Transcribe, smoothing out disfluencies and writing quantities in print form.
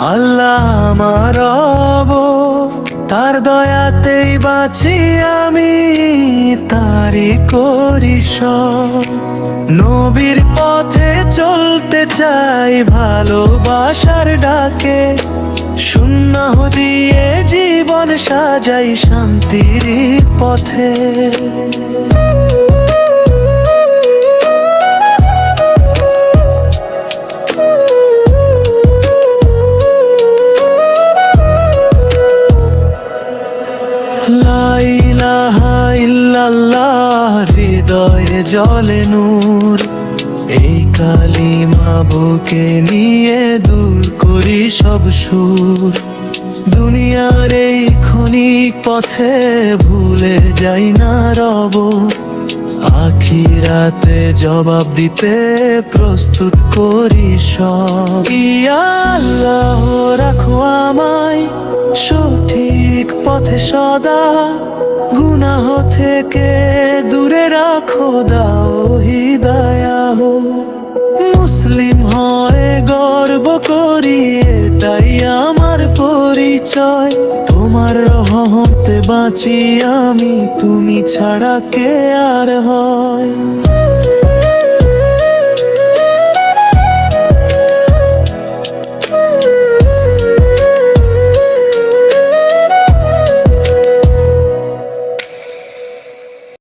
আল্লাহ আমার রব, তার দয়াতেই বাঁচি আমি, তারই করি সব। নবীর পথে চলতে চাই ভালোবাসার ডাকে, সুন্নাহ দিয়ে জীবন সাজাই শান্তির পথে। লা ইলাহা ইল্লাল্লাহ, হৃদয়ে জ্বলে নূর, এই কালিমা বুকে নিয়ে দূর করি সব সুর। দুনিয়ার এই ক্ষণিক পথে ভুলে যাই না রব, আখিরাতে জবাব দিতে প্রস্তুত করি সব। ইয়া আল্লাহ রাখো আমায় সঠিক পথে সদা, গুনাহ থেকে দূরে রাখো, দাও হিদায়াহ। মুসলিম হয়ে গর্ব করি, এটাই আমার পরিচয়। তোমার রহমতে বাঁচি আমি, তুমি ছাড়া কে আর হয়।